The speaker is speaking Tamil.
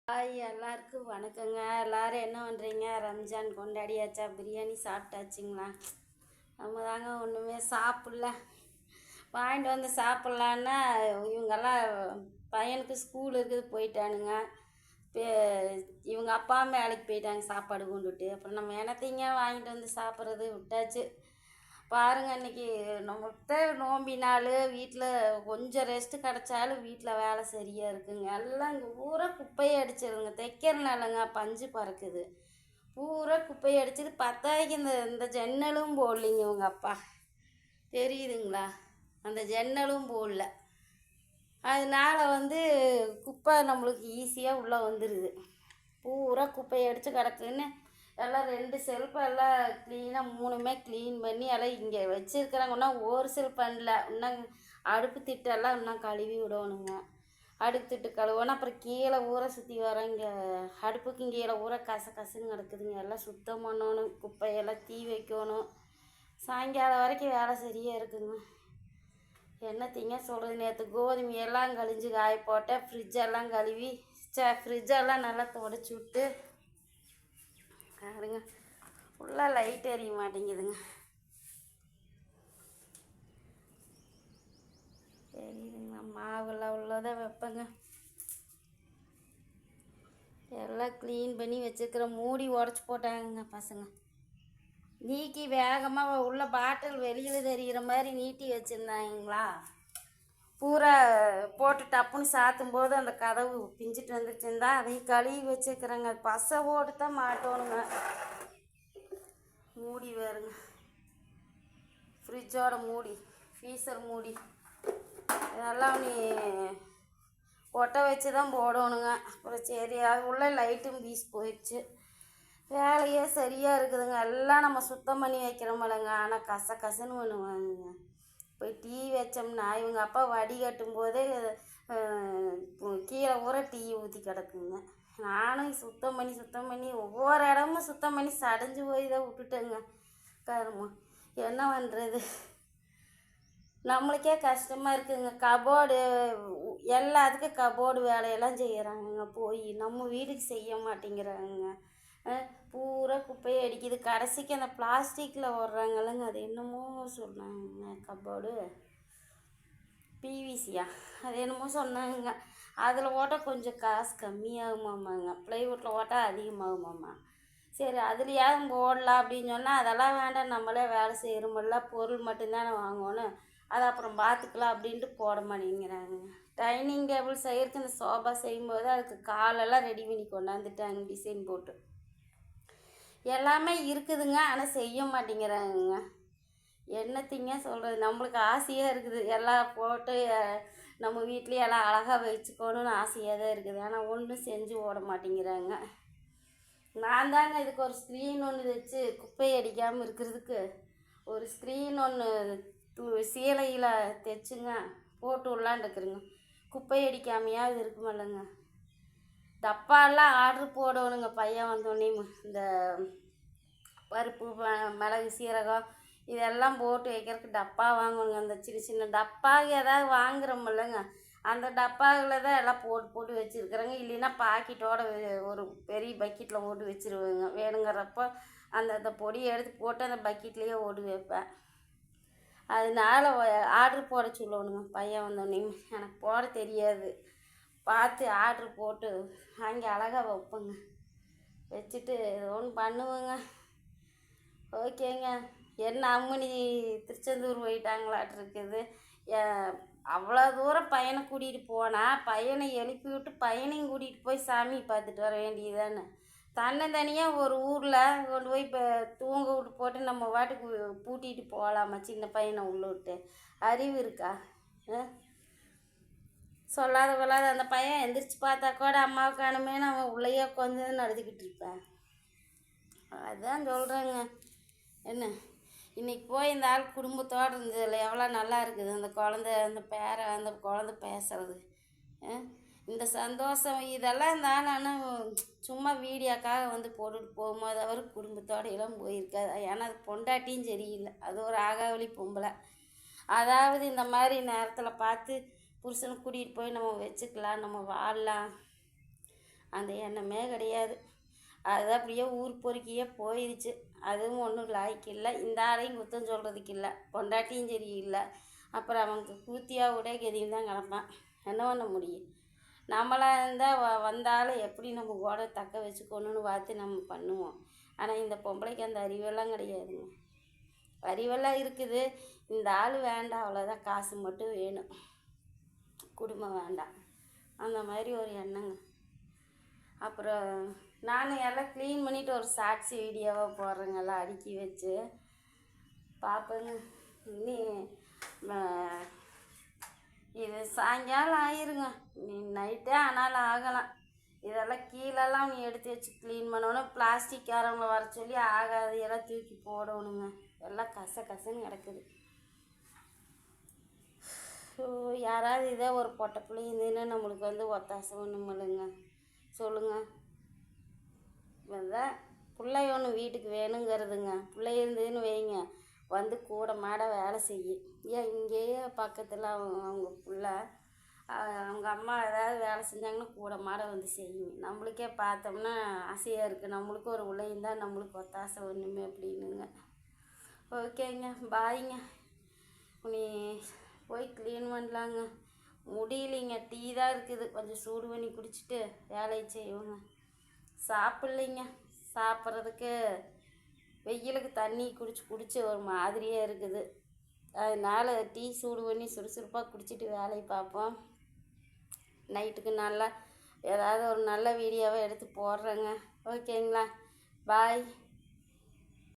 ஹாய், எல்லாருக்கும் வணக்கங்க. எல்லாரும் என்ன பண்ணுறீங்க? ரம்ஜான் கொண்டாடியாச்சா? பிரியாணி சாப்பிட்டாச்சுங்களா? நம்ம தாங்க ஒன்றுமே சாப்பிடல. வாங்கிட்டு வந்து சாப்பிட்லான்னா இவங்கெல்லாம் பையனுக்கு ஸ்கூல் இருக்குது போயிட்டானுங்க. பே இவங்க அப்பா வேலைக்கு போயிட்டாங்க சாப்பாடு கொண்டுட்டு. அப்புறம் நம்ம என்னத்தைங்க வாங்கிட்டு வந்து சாப்பிட்றது, விட்டாச்சு. பாருங்கள், இன்றைக்கி நம்மகிட்ட நோம்பி நாள். வீட்டில் கொஞ்சம் ரெஸ்ட்டு கிடச்சாலும் வீட்டில் வேலை சரியாக இருக்குங்க. எல்லாம் இங்கே பூரா குப்பையை அடிச்சிருங்க. தைக்கிறனாலங்க பஞ்சு பறக்குது. பூரா குப்பையை அடிச்சிட்டு பத்தாய்க்கு இந்த இந்த ஜன்னலும் போடலிங்க. உங்கள் அப்பா தெரியுதுங்களா? அந்த ஜன்னலும் போடல. அதனால் குப்பை நம்மளுக்கு ஈஸியாக உள்ளே வந்துடுது. பூரா குப்பையை அடித்து கிடக்குன்னு எல்லாம் 2 செல்ஃபை எல்லாம் க்ளீனாக 3மே க்ளீன் பண்ணி எல்லாம் இங்கே வச்சுருக்குறாங்க. இன்னும் ஒரு செல்ஃப் பண்ணல. இன்னும் அடுப்பு திட்டெல்லாம் இன்னும் கழுவி விடணுங்க. அடுப்பு திட்டு கழுவணும். அப்புறம் கீழே ஊற சுற்றி வர இங்கே அடுப்புக்கும் கீழே ஊற கசன்னு கிடக்குதுங்க. எல்லாம் சுத்தம் பண்ணணும். குப்பையெல்லாம் தீ வைக்கணும். சாயங்காலம் வரைக்கும் வேலை சரியாக இருக்குங்க. என்னத்தைங்க சொல்கிறது? நேற்று கோதுமையெல்லாம் கழிஞ்சு காய போட்டேன். ஃப்ரிட்ஜெல்லாம் கழுவி ஃப்ரிட்ஜெல்லாம் நல்லா துடைச்சி விட்டு பாருங்க, ஃபுல்லாக லைட் எரிய மாட்டேங்குதுங்க. தெரியுதுங்களா? மாவெல்லாம் உள்ளதை வைப்பேங்க. எல்லாம் க்ளீன் பண்ணி வச்சுருக்கிற மூடி உடச்சி போட்டாங்க பசங்க. நீக்கி வேகமாக உள்ள பாட்டில் வெளியில் தெரிகிற மாதிரி நீட்டி வச்சுருந்தாங்களா, பூரா போட்டு டப்புன்னு சாத்தும் போது அந்த கதவு பிஞ்சிட்டு வந்துச்சுருந்தா அதையும் கழுவி வச்சுருக்குறேங்க. பசை போட்டு தான் மாட்டோணுங்க. மூடி வேறுங்க, ஃப்ரிட்ஜோட மூடி, ஃப்ரீசர் மூடி, இதெல்லாம் நீ ஒட்ட வச்சு தான் போடணுங்க. அப்புறம் சரி, அது உள்ள லைட்டும் வீசி போயிடுச்சு. வேலையே சரியாக இருக்குதுங்க. எல்லாம் நம்ம சுத்தம் பண்ணி வைக்கிறோமில்லங்க. ஆனால் கசன்னு பண்ணுவாங்க. போய் டீ வச்சோம்னா இவங்க அப்பா வடிகட்டும் போதே கீழே ஊற டீ ஊற்றி கிடக்குங்க. நானும் சுத்தம் பண்ணி ஒவ்வொரு இடமும் சுத்தம் பண்ணி சடைஞ்சு போய் தான் விட்டுட்டேங்க. கருமம் என்ன பண்ணுறது? நம்மளுக்கே கஷ்டமாக இருக்குதுங்க. கபோர்டு எல்லாத்துக்கும் கபோர்டு வேலையெல்லாம் செய்கிறாங்க. போய் நம்ம வீட்டுக்கு செய்ய மாட்டேங்கிறாங்க. பூரா குப்பையை அடிக்குது. கடைசிக்கு அந்த பிளாஸ்டிக்கில் ஓடுறாங்கல்லங்க, அது என்னமோ சொன்னாங்க, கபோர்டு பிவிசியா, அது என்னமோ சொன்னாங்க. அதில் ஓட்டால் கொஞ்சம் காசு கம்மியாகுமாமாங்க. ப்ளைவுட்டில் ஓட்டால் அதிகமாகுமாம்மா. சரி, அதுலையாவது போடலாம் அப்படின்னு சொன்னால் அதெல்லாம் வேண்டாம், நம்மளே வேலை செய்கிறோமில்ல, பொருள் மட்டும்தானே வாங்கணும், அதை அப்புறம் பார்த்துக்கலாம் அப்படின்ட்டு போட மாட்டேங்கிறாங்க. டைனிங் டேபிள் செய்கிறதுக்கு இந்த சோஃபா செய்யும்போது அதுக்கு காலெல்லாம் ரெடி பண்ணி கொண்டாந்துட்டாங்க, டிசைன் போட்டு. எல்லாமே இருக்குதுங்க, ஆனால் செய்ய மாட்டேங்கிறாங்க. என்னத்தைங்க சொல்கிறது? நம்மளுக்கு ஆசையாக இருக்குது எல்லாம் போட்டு நம்ம வீட்லேயே எல்லாம் அழகாக வச்சுக்கணுன்னு ஆசையாக தான் இருக்குது. ஆனால் ஒன்றும் செஞ்சு ஓட மாட்டேங்கிறாங்க. நான் தாங்க இதுக்கு ஒரு ஸ்க்ரீன் ஒன்று வச்சு குப்பை அடிக்காமல் இருக்கிறதுக்கு ஒரு ஸ்க்ரீன் ஒன்று சீலையில் தைச்சுங்க போட்டு விட்லான்ட்டுருக்குறேங்க. குப்பை அடிக்காமையாவது இருக்குமில்லங்க. டப்பாலாம் ஆர்டரு போடணுங்க. பையன் வந்தோடனே இந்த பருப்பு, மிளகு, சீரகம் இதெல்லாம் போட்டு வைக்கிறதுக்கு டப்பா வாங்கணுங்க. அந்த சின்ன டப்பாக ஏதாவது வாங்குகிறோமில்லங்க, அந்த டப்பாவில் தான் எல்லாம் போட்டு வச்சுருக்குறேங்க. இல்லைன்னா பாக்கெட்டோட ஒரு பெரிய பக்கெட்டில் போட்டு வச்சுருவேங்க. வேணுங்கிறப்போ அந்த பொடியை எடுத்து போட்டு அந்த பக்கெட்லேயே ஓட்டு வைப்பேன். அதனால ஆர்டரு போட சொல்லணுங்க. பையன் வந்தோடனே எனக்கு போட தெரியாது, பார்த்து ஆர்டரு போட்டு வாங்கி அழகாக வைப்பேங்க. வச்சுட்டு ஒன்று பண்ணுவேங்க. ஓகேங்க. என்ன அம்மனி திருச்செந்தூர் போயிட்டாங்களாட்டிருக்குது. அவ்வளோ தூரம் பையனை கூட்டிகிட்டு போனால் பையனை எழுப்பி விட்டு பையனையும் கூட்டிகிட்டு போய் சாமி பார்த்துட்டு வர வேண்டியதானே. தனியாக ஒரு ஊரில் கொண்டு போய் இப்போ தூங்க விட்டு போட்டு நம்ம வாட்டுக்கு பூட்டிகிட்டு போகலாமா சின்ன பையனை உள்ள விட்டு? அறிவு இருக்கா? சொல்லாத கொள்ளாத அந்த பையன் எந்திரிச்சு பார்த்தா கூட அம்மாவுக்கு அனுமே நம்ம உள்ளேயே உட்காந்து நடத்திக்கிட்டு இருப்பேன். அதுதான் சொல்கிறேங்க. என்ன இன்றைக்கி போய் இந்த ஆள் குடும்பத்தோடு இருந்ததில்ல எவ்வளோ நல்லா இருக்குது. அந்த குழந்த பேசுறது, இந்த சந்தோஷம் இதெல்லாம் இந்த ஆள். ஆனால் சும்மா வீடியோக்காக போட்டுட்டு போகும்போது அவர் குடும்பத்தோடு எல்லாம் போயிருக்காது. ஏன்னா அது பொண்டாட்டியும் சரியில்லை, அது ஒரு ஆகாவளி பொம்பளை. அதாவது இந்த மாதிரி நேரத்தில் பார்த்து புருஷனை கூட்டிகிட்டு போய் நம்ம வச்சுக்கலாம், நம்ம வாழலாம் அந்த எண்ணமே கிடையாது. அது அப்படியே ஊர் பொறுக்கியே போயிடுச்சு. அதுவும் ஒன்றும் லாய்க்கு இல்லை. இந்த ஆளையும் குத்தம் சொல்கிறதுக்கு இல்லை, பொண்டாட்டியும் சரி இல்லை. அப்புறம் அவனுக்கு கூத்தியாக கூட கெதியும் தான் கிடப்பான். என்ன பண்ண முடியும்? நம்மளாக இருந்தால் வந்தாலும் எப்படி நம்ம கூட தக்க வச்சுக்கணுன்னு பார்த்து நம்ம பண்ணுவோம். ஆனால் இந்த பொம்பளைக்கு அந்த அறிவெல்லாம் கிடையாதுங்க. அறிவெல்லாம் இருக்குது, இந்த ஆள் வேண்டாம், அவ்வளோதான். காசு மட்டும் வேணும், குடும்பம் வேண்டாம், அந்த மாதிரி ஒரு எண்ணங்க. அப்புறம் நான் எல்லாம் க்ளீன் பண்ணிவிட்டு ஒரு ஷார்ட்ஸ் வீடியோவாக போடுறேங்க, எல்லாம் அடுக்கி வச்சு பார்ப்பேங்க. இனி இது சாயங்காலம் ஆயிருங்க, நீ நைட்டே ஆனாலும் ஆகலாம். இதெல்லாம் கீழெல்லாம் நீ எடுத்து வச்சு க்ளீன் பண்ணணும். பிளாஸ்டிக்காரவங்க வர சொல்லி ஆகாது எல்லாம் தூக்கி போடணுங்க. எல்லாம் கசன்னு கிடக்குது. ஸோ யாராவது இதே ஒரு பொட்டை பிள்ளை இருந்ததுன்னா நம்மளுக்கு வந்து ஒத்தாசை ஒன்றும் இல்லைங்க, சொல்லுங்கள். இதுதான் பிள்ளை ஒன்று வீட்டுக்கு வேணுங்கிறதுங்க. பிள்ளை இருந்ததுன்னு வைங்க, வந்து கூட மாட வேலை செய்யும். ஏன் இங்கேயே பக்கத்தில் அவங்க பிள்ளை அவங்க அம்மா ஏதாவது வேலை செஞ்சாங்கன்னா கூட மாட வந்து செய்யும். நம்மளுக்கே பார்த்தோம்னா ஆசையாக இருக்குது, நம்மளுக்கும் ஒரு பிள்ளை இருந்தால் நம்மளுக்கு ஒத்தாசை ஒன்றுமே அப்படின்னுங்க. ஓகேங்க, பாய்ங்க. நீ போய் க்ளீன் பண்ணலாங்க. முடியலைங்க, டீ தான் இருக்குது, கொஞ்சம் சூடு பண்ணி குடிச்சிட்டு வேலையை செய்வோங்க. சாப்பிட்லைங்க, சாப்பிட்றதுக்கு வெயிலுக்கு தண்ணி குடிச்சு ஒரு மாதிரியே இருக்குது. அதனால் டீ சூடு பண்ணி சுறுசுறுப்பாக குடிச்சிட்டு வேலையை பார்ப்போம். நைட்டுக்கு நல்லா ஏதாவது ஒரு நல்ல வீடியோவை எடுத்து போடுறேங்க. ஓகேங்களா? பாய்.